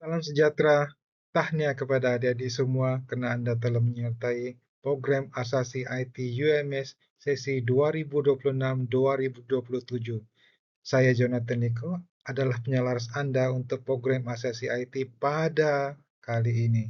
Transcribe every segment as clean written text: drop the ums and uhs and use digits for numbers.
Salam sejahtera, tahniah kepada adik-adik semua kerana anda telah menyertai program asasi IT UMS sesi 2026-2027. Saya Jonathan Niko adalah penyelaras anda untuk program asasi IT pada kali ini.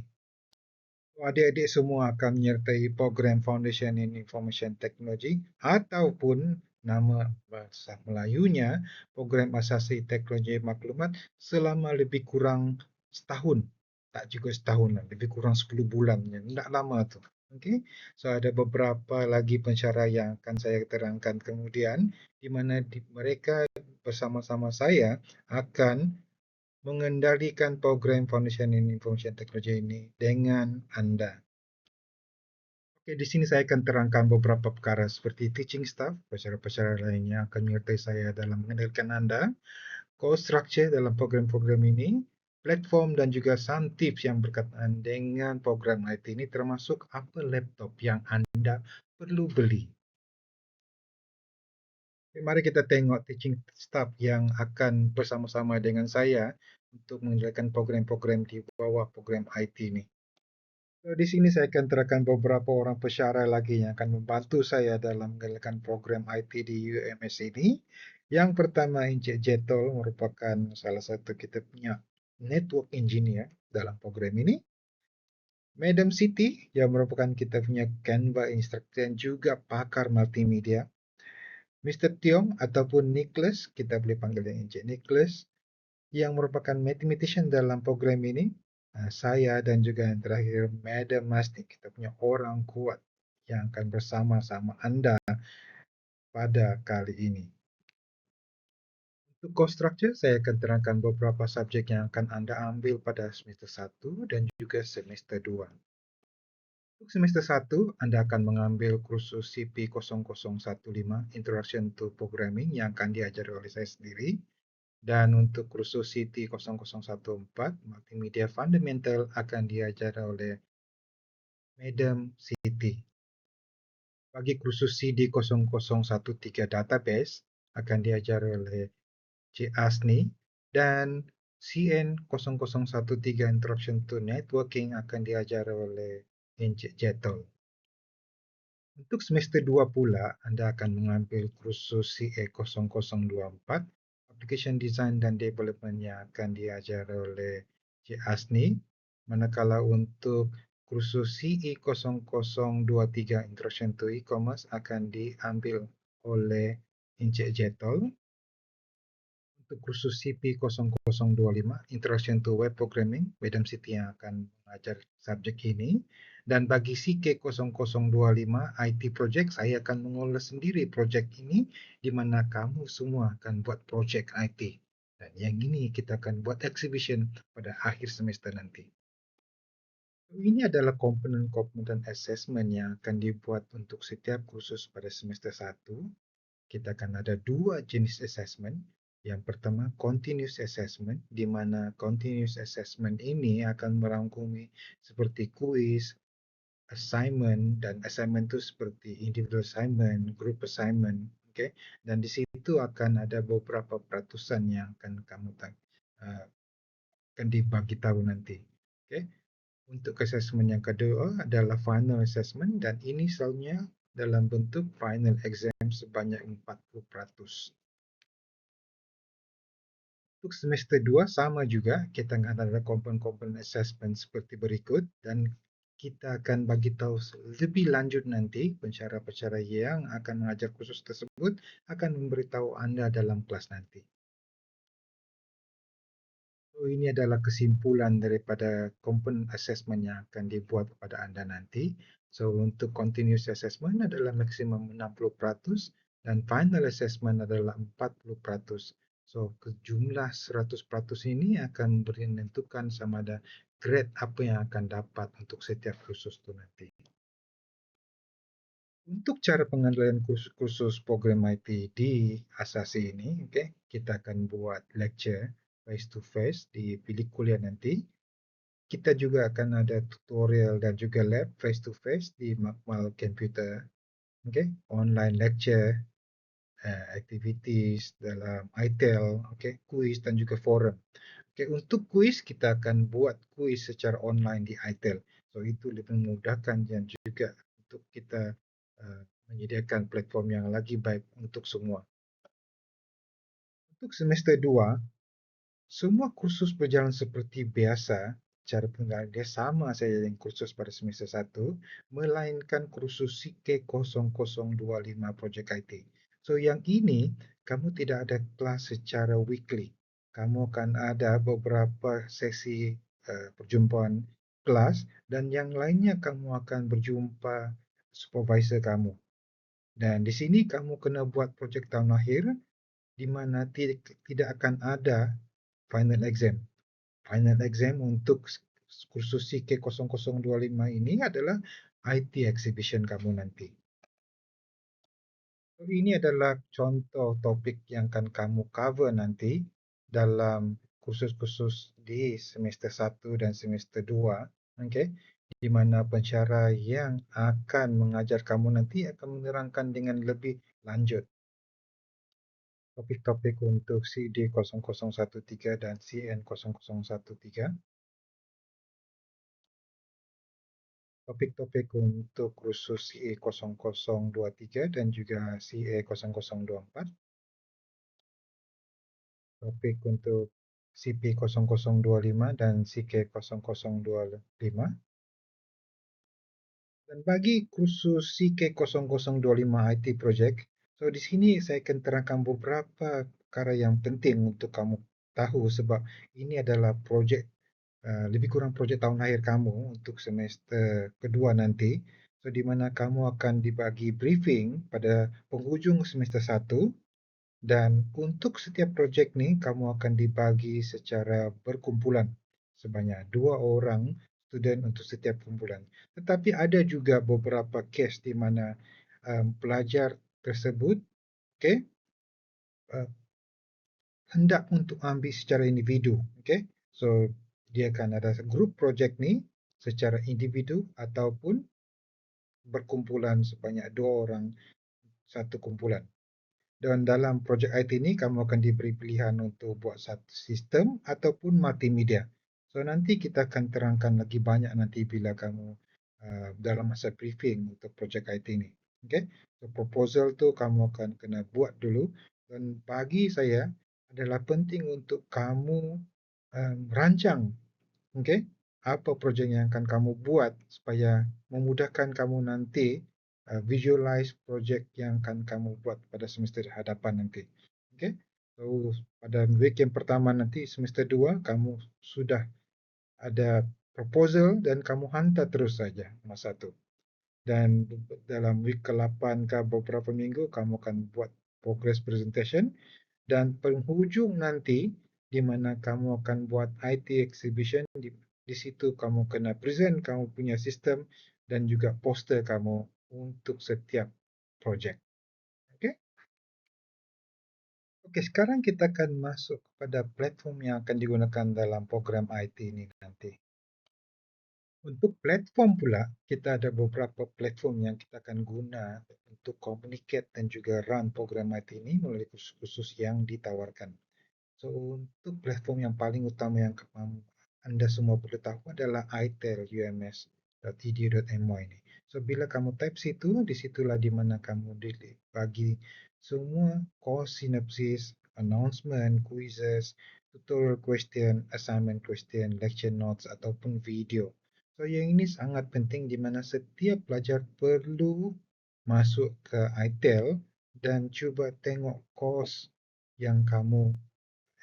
Adik-adik semua akan menyertai program Foundation in Information Technology ataupun nama bahasa Melayunya program asasi teknologi maklumat selama lebih kurang setahun. Tak juga setahun, lebih kurang 10 bulan. Tak lama tu. Okay? So ada beberapa lagi pensyarah yang akan saya terangkan kemudian di mana mereka bersama-sama saya akan mengendalikan program Foundation in Information Technology ini dengan anda. Okey, di sini saya akan terangkan beberapa perkara seperti teaching staff, pensyarah-pensyarah lainnya akan menyertai saya dalam mengendalikan anda, course structure dalam program-program ini, platform dan juga some tips yang berkaitan dengan program IT ini termasuk apa laptop yang anda perlu beli. Mari kita tengok teaching staff yang akan bersama-sama dengan saya untuk menjalankan program-program di bawah program IT ini. Di sini saya akan terangkan beberapa orang pensyarah lagi yang akan membantu saya dalam menjalankan program IT di UMS ini. Yang pertama, Encik Jetol merupakan salah satu kita punya network engineer dalam program ini. Madam Siti yang merupakan kita punya Canva instructor dan juga pakar multimedia. Mr. Tiong ataupun Nicholas, kita boleh panggil dia Encik Nicholas, yang merupakan mathematician dalam program ini. Saya dan juga yang terakhir Madam Masni, kita punya orang kuat yang akan bersama-sama anda pada kali ini. Untuk course structure, saya akan terangkan beberapa subjek yang akan anda ambil pada semester 1 dan juga semester 2. Untuk semester 1, anda akan mengambil kursus CP0015 Introduction to Programming yang akan diajar oleh saya sendiri. Dan untuk kursus CT0014 Multimedia Fundamental akan diajar oleh Madam Siti. Bagi kursus CD0013 Database akan diajar oleh Cik Asni dan CN0013 Introduction to Networking akan diajar oleh Encik Jetol. Untuk semester 2 pula, anda akan mengambil kursus CA0024 Application Design dan Development yang akan diajar oleh Cik Asni. Manakala untuk kursus CE0023 Introduction to E-Commerce akan diambil oleh Encik Jetol. Untuk kursus CP0025 Introduction to Web Programming, Madam Siti yang akan mengajar subjek ini. Dan bagi CK0025 IT Project, saya akan mengolah sendiri projek ini di mana kamu semua akan buat projek IT. Dan yang ini kita akan buat exhibition pada akhir semester nanti. Ini adalah komponen-komponen assessment yang akan dibuat untuk setiap kursus pada semester 1. Kita akan ada dua jenis assessment. Yang pertama, continuous assessment, di mana continuous assessment ini akan merangkumi seperti kuis, assignment, dan assignment itu seperti individual assignment, group assignment. Okay? Dan di situ akan ada beberapa peratusan yang akan kamu akan dibagi tahu nanti. Okay? Untuk assessment yang kedua adalah final assessment dan ini selalunya dalam bentuk final exam sebanyak 40%. Untuk semester 2 sama juga, kita akan ada komponen-komponen assessment seperti berikut dan kita akan bagi tahu lebih lanjut nanti pensyarah-pensyarah yang akan mengajar kursus tersebut akan memberitahu anda dalam kelas nanti. So, ini adalah kesimpulan daripada komponen assessment yang akan dibuat kepada anda nanti. So, untuk continuous assessment adalah maksimum 60% dan final assessment adalah 40%. So, jumlah 100% ini akan menentukan sama ada grade apa yang akan dapat untuk setiap kursus itu nanti. Untuk cara pengendalian kursus program IT di Asasi ini, okay, kita akan buat lecture face to face di bilik kuliah nanti. Kita juga akan ada tutorial dan juga lab face to face di makmal komputer, okay, online lecture, activities dalam ITEL, okay, kuis dan juga forum. Okay, untuk kuis, kita akan buat kuis secara online di ITEL. So, itu lebih memudahkan dan juga untuk kita menyediakan platform yang lagi baik untuk semua. Untuk semester 2, semua kursus berjalan seperti biasa. Cara penggunaan dia sama saja dengan kursus pada semester 1, melainkan kursus CK0025 Project IT. So, yang ini, kamu tidak ada kelas secara weekly. Kamu akan ada beberapa sesi perjumpaan kelas dan yang lainnya kamu akan berjumpa supervisor kamu. Dan di sini kamu kena buat projek tahun akhir di mana tidak akan ada final exam. Final exam untuk kursus CK0025 ini adalah IT exhibition kamu nanti. So, ini adalah contoh topik yang akan kamu cover nanti dalam kursus-kursus di semester 1 dan semester 2. Okay? Di mana pensyarah yang akan mengajar kamu nanti akan menerangkan dengan lebih lanjut topik-topik untuk CD0013 dan CN0013. Topik-topik untuk kursus CA0023 dan juga CA0024. Topik untuk CP0025 dan CK0025. Dan bagi kursus CK0025 IT Project, so di sini saya akan terangkan beberapa perkara yang penting untuk kamu tahu sebab ini adalah projek lebih kurang projek tahun akhir kamu untuk semester kedua nanti. So di mana kamu akan dibagi briefing pada penghujung semester 1 dan untuk setiap projek ni kamu akan dibagi secara berkumpulan sebanyak 2 orang student untuk setiap kumpulan. Tetapi ada juga beberapa kes di mana pelajar tersebut okay, uh, hendak untuk ambil secara individu. Okay? So, dia akan ada grup projek ni secara individu ataupun berkumpulan sebanyak 2 orang satu kumpulan. Dan dalam projek IT ini, kamu akan diberi pilihan untuk buat satu sistem ataupun multimedia. So, nanti kita akan terangkan lagi banyak nanti bila kamu dalam masa briefing untuk projek IT ini. Okay? So, proposal tu kamu akan kena buat dulu. Dan bagi saya adalah penting untuk kamu rancang, okay, apa projek yang akan kamu buat supaya memudahkan kamu nanti visualize projek yang akan kamu buat pada semester hadapan nanti. Okay? So, pada week yang pertama nanti semester 2 kamu sudah ada proposal dan kamu hantar terus saja masa tu. Dan dalam week ke-8 ke beberapa minggu kamu akan buat progress presentation dan penghujung nanti di mana kamu akan buat IT exhibition di situ kamu kena present kamu punya sistem dan juga poster kamu untuk setiap projek. Okey? Okey, sekarang kita akan masuk kepada platform yang akan digunakan dalam program IT ini nanti. Untuk platform pula, kita ada beberapa platform yang kita akan guna untuk communicate dan juga run program IT ini melalui kursus-kursus yang ditawarkan. So, untuk platform yang paling utama yang anda semua perlu tahu adalah itelums.edu.my ini. So, bila kamu type situ, di situlah di mana kamu bagi semua course synopsis, announcement, quizzes, tutorial question, assignment question, lecture notes ataupun video. So, yang ini sangat penting di mana setiap pelajar perlu masuk ke ITEL dan cuba tengok course yang kamu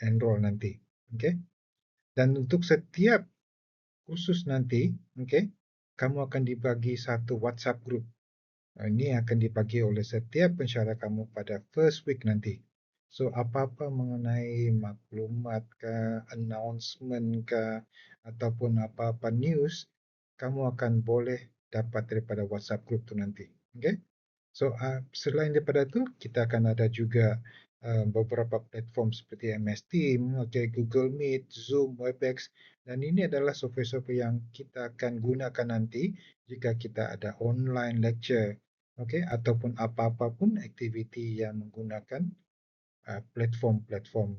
enroll nanti. Okay? Dan untuk setiap kursus nanti, okay, kamu akan dibagi satu WhatsApp group. Ini akan dibagi oleh setiap pensyarah kamu pada first week nanti. So, apa-apa mengenai maklumat ke, announcement ke, ataupun apa-apa news, kamu akan boleh dapat daripada WhatsApp group tu nanti. Okay? So, selain daripada itu, kita akan ada juga beberapa platform seperti MS Team, okay, Google Meet, Zoom, Webex, dan ini adalah software-software yang kita akan gunakan nanti jika kita ada online lecture, okay, ataupun apa-apa pun aktiviti yang menggunakan platform-platform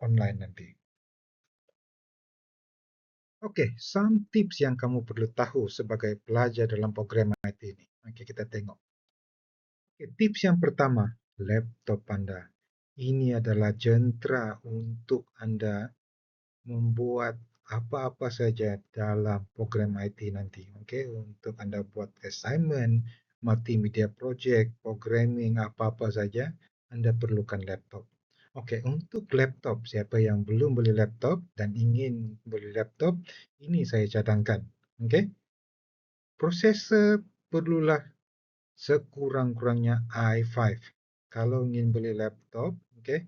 online nanti. Okey, some tips yang kamu perlu tahu sebagai pelajar dalam program IT ini. Okey, kita tengok. Okey, tips yang pertama, laptop anda. Ini adalah jentera untuk anda membuat apa-apa saja dalam program IT nanti. Okey, untuk anda buat assignment, multimedia project, programming, apa-apa saja, anda perlukan laptop. Okey, untuk laptop, siapa yang belum beli laptop dan ingin beli laptop, ini saya cadangkan. Okey, prosesor perlulah sekurang-kurangnya i5. Kalau ingin beli laptop, okey,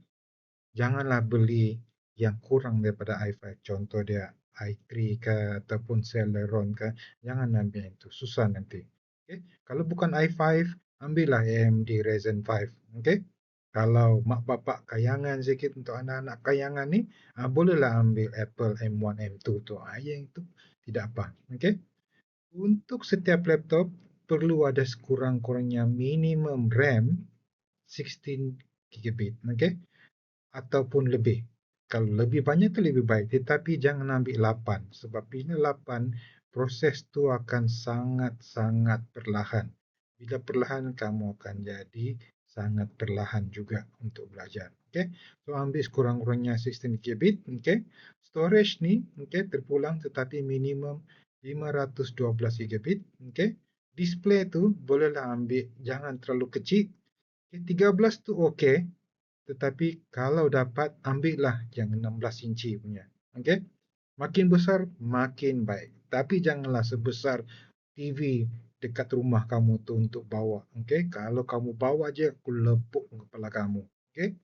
janganlah beli yang kurang daripada i5. Contoh dia i3 ke ataupun Celeron ke, jangan ambil itu, susah nanti. Okay? Kalau bukan i5, ambillah AMD Ryzen 5. Okay? Kalau mak bapak kayangan sikit untuk anak-anak kayangan ni, bolehlah ambil Apple M1 M2 tu. Yang itu tidak apa. Okay? Untuk setiap laptop perlu ada sekurang-kurangnya minimum RAM 16 gigabit. Okay? Ataupun lebih. Kalau lebih banyak itu lebih baik, tetapi jangan ambil 8 sebab bila 8 proses tu akan sangat-sangat perlahan. Bila perlahan kamu akan jadi sangat perlahan juga untuk belajar. Okey. So ambil sekurang-kurangnya 16 GB, okey. Storage ni okey terpulang tetapi minimum 512 GB, okey. Display tu bolehlah ambil jangan terlalu kecil. Okay, 13 tu okey, tetapi kalau dapat ambillah yang 16 inci punya. Okey. Makin besar makin baik. Tapi janganlah sebesar TV dekat rumah kamu tu untuk bawa. Okey. Kalau kamu bawa je aku lepuk kepala kamu. Okey.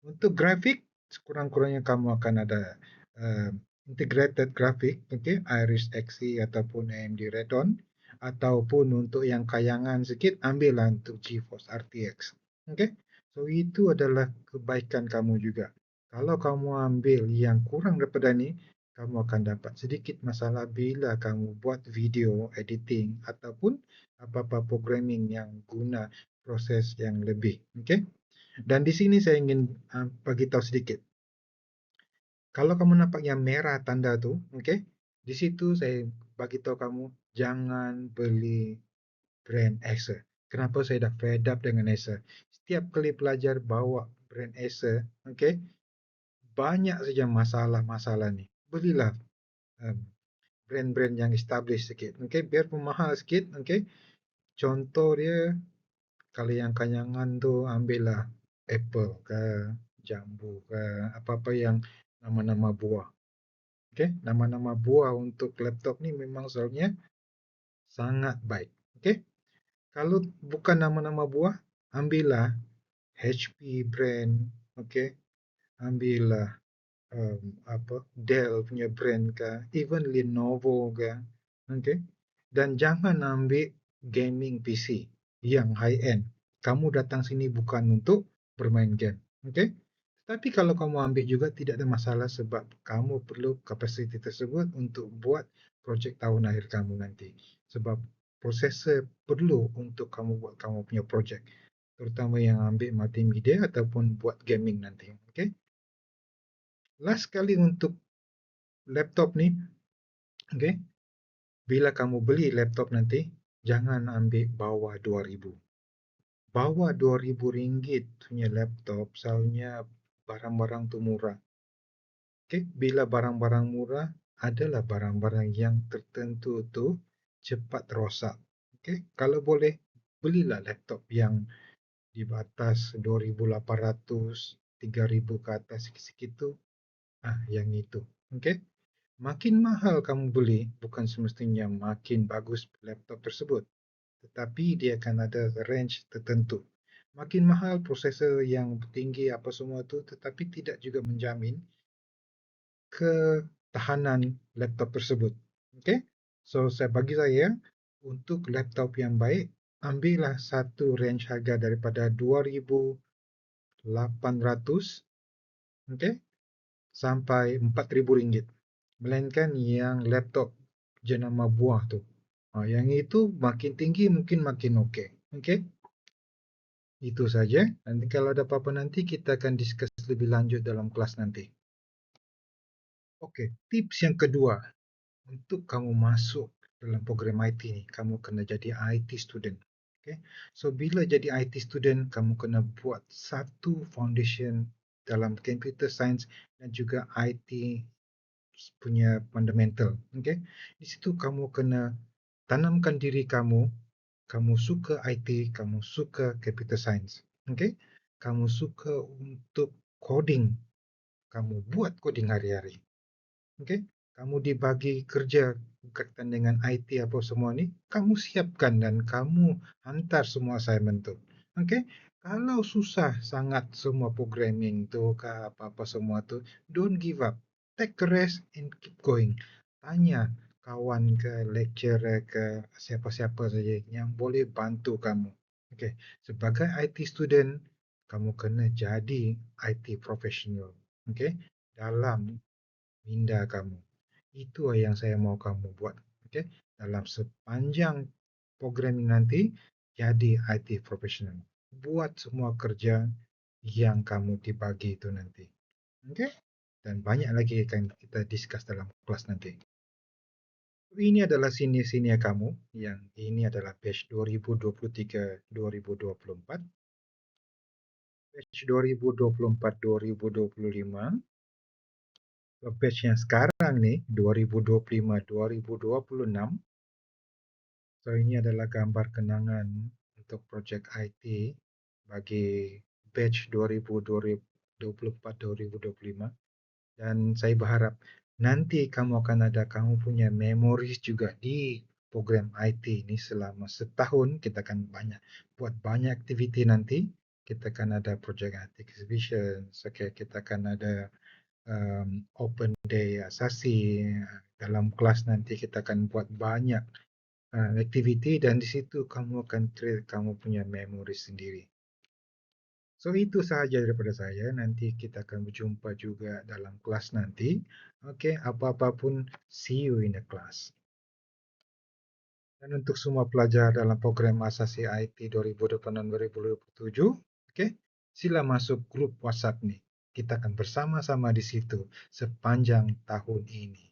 Untuk grafik sekurang-kurangnya kamu akan ada uh, integrated grafik, okey, Iris Xe ataupun AMD Radeon, ataupun untuk yang kayangan sikit ambillah untuk GeForce RTX. Okey. So itu adalah kebaikan kamu juga. Kalau kamu ambil yang kurang daripada ni, kamu akan dapat sedikit masalah bila kamu buat video editing ataupun apa-apa programming yang guna proses yang lebih. Okay? Dan di sini saya ingin bagi tahu sedikit. Kalau kamu nampak yang merah tanda tu, okay? Di situ saya bagi tahu kamu jangan beli brand Acer. Kenapa saya dah fed up dengan Acer? Setiap kali pelajar bawa brand Acer, okay, banyak saja masalah-masalah ni. Belilah um, brand-brand yang established sikit, okay, biarpun mahal sikit, okay. Contoh dia, kalau yang kanyangan tu ambillah Apple ke, Jambu ke, apa-apa yang nama-nama buah. Okay, nama-nama buah untuk laptop ni memang selalunya sangat baik. Okay, kalau bukan nama-nama buah, ambillah HP brand, okay, ambillah apa Dell punya brand ke, even Lenovo ke, okay. Dan jangan ambil gaming PC yang high end. Kamu datang sini bukan untuk bermain game, okay. Tapi kalau kamu ambil juga tidak ada masalah sebab kamu perlu kapasiti tersebut untuk buat projek tahun akhir kamu nanti. Sebab prosesor perlu untuk kamu buat kamu punya projek, terutama yang ambil multimedia ataupun buat gaming nanti. Okay? Last kali untuk laptop ni, okay? Bila kamu beli laptop nanti, jangan ambil bawah 2,000. Bawah 2,000 ringgit punya laptop, soalnya barang-barang tu murah. Okay? Bila barang-barang murah, adalah barang-barang yang tertentu tu cepat rosak. Okay? Kalau boleh, belilah laptop yang di batas 2,800, 3,000 ke atas sikit-sikit tu. Yang itu. Okay? Makin mahal kamu beli, bukan semestinya makin bagus laptop tersebut. Tetapi dia akan ada range tertentu. Makin mahal prosesor yang tinggi apa semua tu, tetapi tidak juga menjamin ketahanan laptop tersebut. Okay? So, bagi saya, untuk laptop yang baik, ambillah satu range harga daripada 2,800, okay, sampai 4,000 ringgit. Melainkan yang laptop jenama buah tu. Yang itu makin tinggi mungkin makin okey. Okey? Itu saja. Nanti kalau ada apa-apa nanti kita akan discuss lebih lanjut dalam kelas nanti. Okey, tips yang kedua. untuk kamu masuk dalam program IT ni, kamu kena jadi IT student. Okay? So bila jadi IT student, kamu kena buat satu foundation dalam computer science dan juga IT punya fundamental. Okay? Di situ kamu kena tanamkan diri kamu, kamu suka IT, kamu suka computer science. Okay? Kamu suka untuk coding, kamu buat coding hari-hari. Okay? Kamu dibagi kerja berkaitan dengan IT apa semua ni, kamu siapkan dan kamu hantar semua assignment tu. Okay? Kalau susah sangat semua programming tu ke apa-apa semua tu, don't give up. Take a rest and keep going. Tanya kawan ke, lecturer ke, siapa-siapa saja yang boleh bantu kamu. Okay. Sebagai IT student, kamu kena jadi IT professional. Okay? Dalam minda kamu. Itu yang saya mau kamu buat. Okay? Dalam sepanjang program ini nanti, jadi IT professional. Buat semua kerja yang kamu dibagi itu nanti. Okay? Dan banyak lagi akan kita discuss dalam kelas nanti. Ini adalah senior-senior kamu, yang ini adalah batch 2023-2024. Batch 2024-2025. Batch yang sekarang ni 2025-2026. So ini adalah gambar kenangan untuk projek IT bagi batch 2024-2025, dan saya berharap nanti kamu akan ada kamu punya memories juga di program IT ini. Selama setahun kita akan buat banyak aktiviti nanti. Kita akan ada projek IT exhibition, kita akan ada open day asasi. Dalam kelas nanti kita akan buat banyak aktiviti dan di situ kamu akan create kamu punya memori sendiri. So itu sahaja daripada saya. Nanti kita akan berjumpa juga dalam kelas nanti. Okay, apa-apa pun, see you in the class. Dan untuk semua pelajar dalam program asasi IT 2026-2027, okay, sila masuk grup WhatsApp ni. Kita akan bersama-sama di situ sepanjang tahun ini.